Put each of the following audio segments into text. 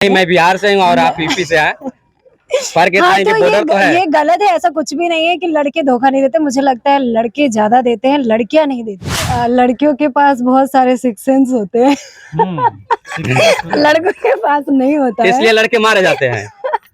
नहीं, मैं बिहार से हूँ और आप यूपी से हैं। फर्क इतना हाँ, है कि तो बॉर्डर तो है। ये गलत है, ऐसा कुछ भी नहीं है कि लड़के धोखा नहीं देते। मुझे लगता है लड़के ज्यादा देते हैं, लड़कियां नहीं देती। लड़कियों के पास बहुत सारे सिक्स सेंस होते हैं। लड़कों के पास नहीं होता है, इसलिए लड़के मारे जाते हैं,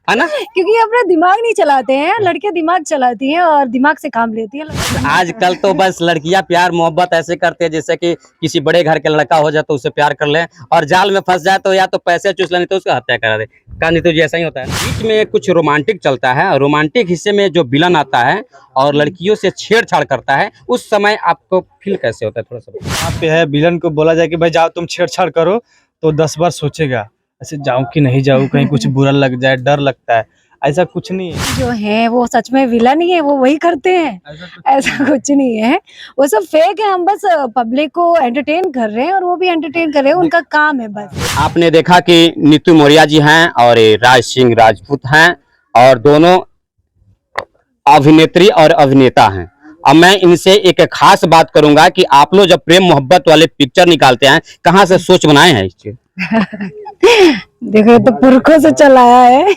है ना? क्योंकि ये अपना दिमाग नहीं चलाते हैं। लड़कियां दिमाग चलाती हैं और दिमाग से काम लेती है। आजकल तो बस लड़कियां प्यार मोहब्बत ऐसे करती है जैसे कि किसी बड़े घर के लड़का हो जाए तो उससे प्यार कर ले, और जाल में फंस जाए तो या तो पैसे चूस ले, नहीं तो उसका हत्या करा दे। कहानी तो ऐसा ही होता है। बीच में कुछ रोमांटिक चलता है, और रोमांटिक हिस्से में जो विलन आता है और लड़कियों से छेड़छाड़ करता है, उस समय आपको फील कैसे होता है? थोड़ा सा यहाँ पे है विलन को बोला जाए कि भाई जाओ तुम छेड़छाड़ करो, तो 10 बार सोचेगा ऐसे जाऊं कि नहीं जाऊं, कहीं कुछ बुरा लग जाए, डर लगता है। ऐसा कुछ नहीं है। जो है वो सच में विलन ही है, वो वही करते हैं। ऐसा कुछ नहीं है, वो सब फेक है। हम बस पब्लिक को एंटरटेन कर रहे हैं और वो भी एंटरटेन कर रहे हैं, उनका काम है बस। आपने देखा कि नीतू मौर्य जी हैं और राज सिंह राजपूत हैं, और दोनों अभिनेत्री और अभिनेता हैं। अब मैं इनसे एक खास बात करूंगा कि आप लोग जब प्रेम मोहब्बत वाले पिक्चर निकालते हैं, कहाँ से सोच बनाए हैं इस चीज? देखो, ये तो पुरखों से चलाया है।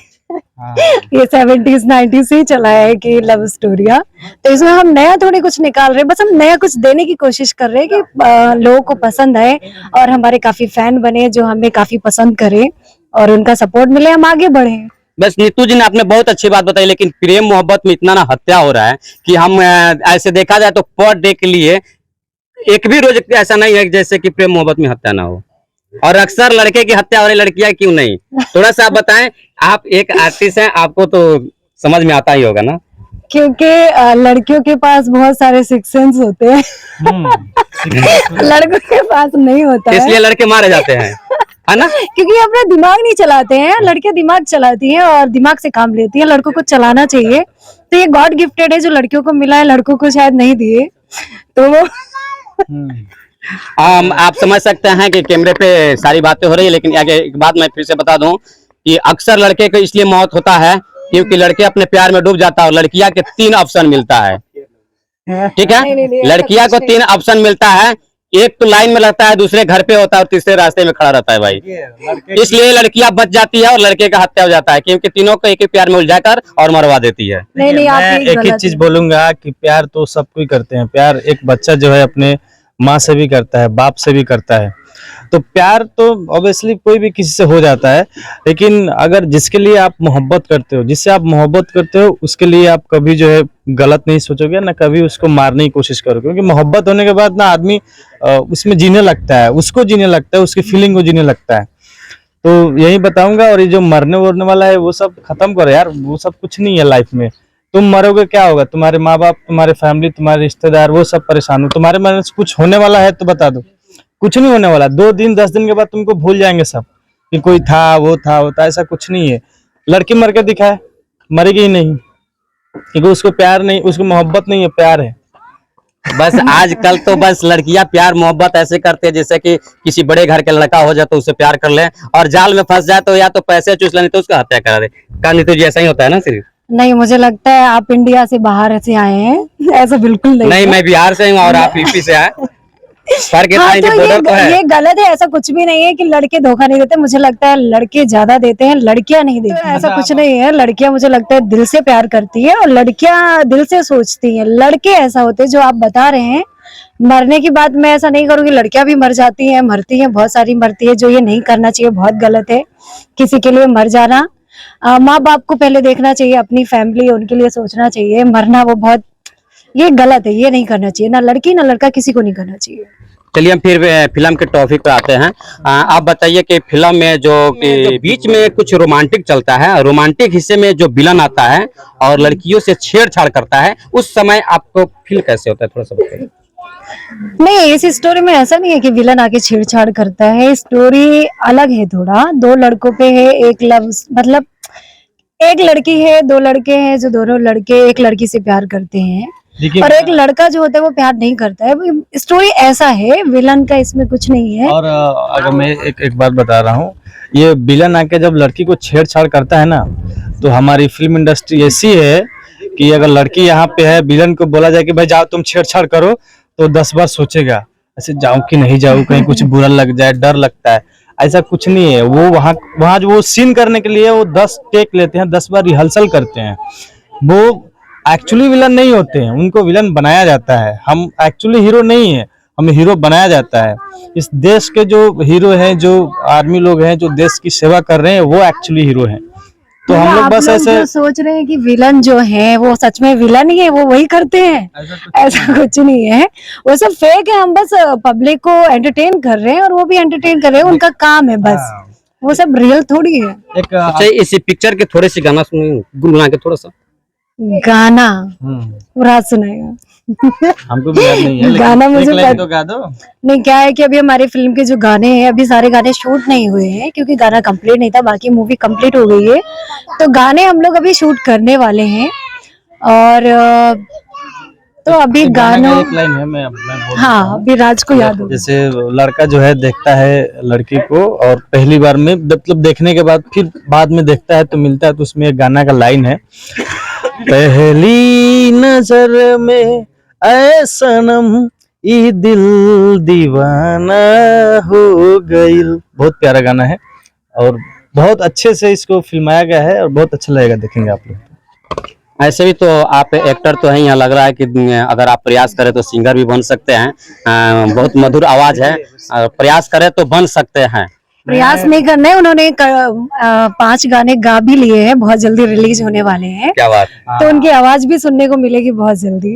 ये 70s 90s से ही चलाया है कि लव स्टोरिया। तो इसमें हम नया थोड़ी कुछ निकाल रहे हैं, बस हम नया कुछ देने की कोशिश कर रहे हैं कि लोगों को पसंद आए और हमारे काफी फैन बने जो हमें काफी पसंद करें और उनका सपोर्ट मिले, हम आगे बढ़े। बस नीतू जी ने आपने बहुत अच्छी बात बताई, लेकिन प्रेम मोहब्बत में इतना ना हत्या हो रहा है कि हम ऐसे देखा जाए तो पर डे के लिए एक भी रोज ऐसा नहीं है जैसे कि प्रेम मोहब्बत में हत्या ना हो, और अक्सर लड़के की हत्या हो रही, लड़कियां क्यों नहीं? थोड़ा सा आप बताएं, आप एक आर्टिस्ट हैं, आपको तो समझ में आता ही होगा ना। क्योंकि लड़कियों के पास बहुत सारे सिक्स सेंस होते हैं। लड़कों के पास नहीं होता है, इसलिए लड़के मारे जाते हैं, है ना? क्योंकि ये अपना दिमाग नहीं चलाते हैं। लड़कियां दिमाग चलाती हैं और दिमाग से काम लेती हैं। लड़कों को चलाना चाहिए, तो ये गॉड गिफ्टेड है जो लड़कियों को मिला है, लड़कों को शायद नहीं दिए। तो आप समझ सकते हैं कि कैमरे पे सारी बातें हो रही है, लेकिन आगे एक बात मैं फिर से बता दूं कि अक्सर लड़के को इसलिए मौत होता है क्योंकि लड़के अपने प्यार में डूब जाता है, और लड़कियां के 3 ऑप्शन मिलता है। ठीक है, लड़कियां को 3 ऑप्शन मिलता है। एक तो लाइन में लगता है, दूसरे घर पे होता है, और तीसरे रास्ते में खड़ा रहता है भाई। इसलिए लड़कियां बच जाती है और लड़के का हत्या हो जाता है, क्योंकि तीनों को एक ही प्यार में उलझाकर और मरवा देती है। नहीं, मैं एक ही चीज बोलूंगा कि प्यार तो सब कोई करते हैं। प्यार एक बच्चा जो है अपने माँ से भी करता है, बाप से भी करता है। तो प्यार तो ऑब्वियसली कोई भी किसी से हो जाता है, लेकिन अगर जिसके लिए आप मोहब्बत करते हो, जिससे आप मोहब्बत करते हो, उसके लिए आप कभी जो है गलत नहीं सोचोगे, ना कभी उसको मारने की कोशिश करोगे। क्योंकि मोहब्बत होने के बाद ना आदमी उसमें जीने लगता है, उसको जीने लगता है, उसकी फीलिंग को जीने लगता है। तो यही बताऊंगा। और ये जो मरने वरने वाला है वो सब खत्म करो यार, वो सब कुछ नहीं है लाइफ में। तुम मरोगे क्या होगा? तुम्हारे माँ बाप, तुम्हारे फैमिली, तुम्हारे रिश्तेदार, वो सब परेशान हो। तुम्हारे मन से कुछ होने वाला है तो बता दो, कुछ नहीं होने वाला। 2 दिन 10 दिन के बाद तुमको भूल जाएंगे सब कि कोई था, वो था, वो था। ऐसा कुछ नहीं है। लड़की मर के दिखाए, मरेगी ही नहीं, क्योंकि उसको प्यार नहीं, उसको मोहब्बत नहीं है, प्यार है। बस आजकल तो बस लड़कियां प्यार मोहब्बत ऐसे करते हैं जैसे कि किसी बड़े घर के लड़का हो जाए तो उससे प्यार कर ले, और जाल में फंस जाए तो या तो पैसे चूस ले, नहीं तो उसका हत्या करा दे। कहानी तो ऐसा ही होता है ना सिर्फ। नहीं, मुझे लगता है आप इंडिया से बाहर से आए हैं। ऐसा बिल्कुल नहीं नहीं, है। मैं बिहार से हूँ और आप यूपी से हैं। फर्क इतना हाँ, है कि तो बॉर्डर तो है। ये गलत है, ऐसा कुछ भी नहीं है कि लड़के धोखा नहीं देते। मुझे लगता है लड़के ज्यादा देते हैं, लड़कियां नहीं देती। तो ऐसा कुछ नहीं है। लड़कियां मुझे लगता है दिल से प्यार करती है और लड़कियां दिल से सोचती हैं। लड़के ऐसा होते हैं जो आप बता रहे हैं मरने की बात, मैं ऐसा नहीं करूंगी। लड़कियां भी मर जाती हैं, मरती हैं, बहुत सारी मरती है। जो ये नहीं करना चाहिए, बहुत गलत है किसी के लिए मर जाना। माँ बाप को पहले देखना चाहिए, अपनी फैमिली, उनके लिए सोचना चाहिए। मरना वो बहुत, ये गलत है, ये नहीं करना चाहिए। ना लड़की ना लड़का, किसी को नहीं करना चाहिए। चलिए हम फिर फिल्म के टॉपिक पे आते हैं। आप बताइए कि फिल्म में जो बीच में कुछ रोमांटिक चलता है, रोमांटिक हिस्से में जो विलन आता है और लड़कियों से छेड़छाड़ करता है, उस समय आपको फील कैसे होता है? थोड़ा सा बताइए। नहीं, इस स्टोरी में ऐसा नहीं है कि विलन आके छेड़छाड़ करता है। स्टोरी अलग है थोड़ा। 2 लड़कों पे है एक लव, मतलब एक लड़की है, 2 लड़के हैं जो दोनों लड़के एक लड़की से प्यार करते हैं, और एक लड़का जो होता है वो प्यार नहीं करता है। स्टोरी ऐसा है, विलन का इसमें कुछ नहीं है। और अगर मैं एक बात बता रहा हूँ, ये विलन आके जब लड़की को छेड़छाड़ करता है ना, तो हमारी फिल्म इंडस्ट्री ऐसी है कि अगर लड़की यहाँ पे है, विलन को बोला जाए कि भाई जाओ तुम छेड़छाड़ करो, तो 10 बार सोचेगा ऐसे जाऊं कि नहीं जाऊं, कहीं कुछ बुरा लग जाए, डर लगता है। ऐसा कुछ नहीं है। वो वहाँ जो वो सीन करने के लिए वो 10 टेक लेते हैं, 10 बार रिहर्सल करते हैं। वो एक्चुअली विलन नहीं होते हैं, उनको विलन बनाया जाता है। हम एक्चुअली हीरो नहीं है, हमें हीरो बनाया जाता है। इस देश के जो हीरो हैं, जो आर्मी लोग हैं, जो देश की सेवा कर रहे हैं, वो एक्चुअली हीरो हैं। तो हम लोग आप बस ऐसे जो सोच रहे हैं कि विलन जो है वो सच में विलन ही है, वो वही करते हैं, ऐसा कुछ नहीं है। वो सब फेक है, हम बस पब्लिक को एंटरटेन कर रहे हैं और वो भी एंटरटेन कर रहे हैं, उनका काम है बस। वो सब रियल थोड़ी है। एक अच्छा, इसी पिक्चर के थोड़े से गाना सुनिए, गुनगुना के थोड़ा सा। गाना पूरा सुनाएगा? हमको भी याद नहीं है, लेकिन गाना मुझे एक लाइन पता तो गा दो। नहीं। क्या है कि अभी हमारी फिल्म के जो गाने हैं, अभी सारे गाने शूट नहीं हुए हैं क्योंकि गाना कंप्लीट नहीं था, बाकी मूवी कंप्लीट हो गई है। तो गाने हम लोग अभी शूट करने वाले हैं। और तो अभी गानों एक लाइन है, मैं बोल हाँ, अभी राज को याद होगा। जैसे लड़का जो है देखता है लड़की को, और पहली बार में मतलब देखने के बाद फिर बाद में देखता है तो मिलता है, तो उसमें एक गाना का लाइन है, पहली नजर में ऐ सनम ई दिल दीवाना हो गई। बहुत प्यारा गाना है और बहुत अच्छे से इसको फिल्माया गया है और बहुत अच्छा लगेगा, देखेंगे आप लोग। ऐसे भी तो आप एक्टर तो हैं, यहाँ लग रहा है कि अगर आप प्रयास करें तो सिंगर भी बन सकते हैं। बहुत मधुर आवाज है, प्रयास करें तो बन सकते हैं। प्रयास नहीं करना है, उन्होंने 5 गाने गा भी लिए हैं, बहुत जल्दी रिलीज होने वाले हैं। क्या बात। तो उनकी आवाज भी सुनने को मिलेगी बहुत जल्दी।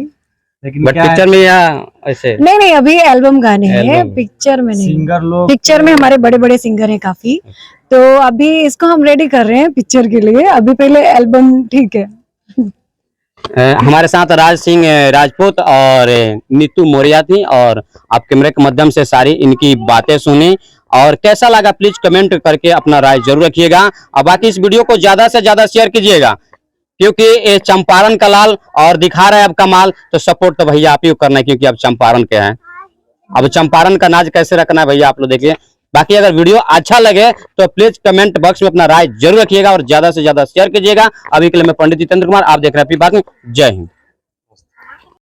लेकिन बट क्या है, पिक्चर में या ऐसे नहीं, अभी एल्बम गाने हैं, एल्बम। पिक्चर में नहीं। सिंगर लोग पिक्चर में हमारे बड़े बड़े सिंगर हैं काफी, तो अभी इसको हम रेडी कर रहे हैं पिक्चर के लिए। अभी पहले एल्बम ठीक है। हमारे साथ राज सिंह राजपूत और नीतू मौर्य थी, और आप कैमरे के माध्यम से सारी इनकी बातें सुनी। और कैसा लगा प्लीज कमेंट करके अपना राय जरूर रखिएगा। और बाकी इस वीडियो को ज्यादा से ज्यादा शेयर कीजिएगा, क्योंकि ये चंपारण का लाल और दिखा रहा है अब कमाल। तो सपोर्ट तो भैया आप ही को करना है, क्योंकि अब चंपारण के हैं। अब चंपारण का नाच कैसे रखना है भैया आप लोग देखिए। बाकी अगर वीडियो अच्छा लगे तो प्लीज कमेंट बॉक्स में अपना राय जरूर रखिएगा और ज्यादा से ज्यादा शेयर कीजिएगा। अभी के लिए मैं पंडित जितेंद्र कुमार, आप देख रहे हैं जय हिंद।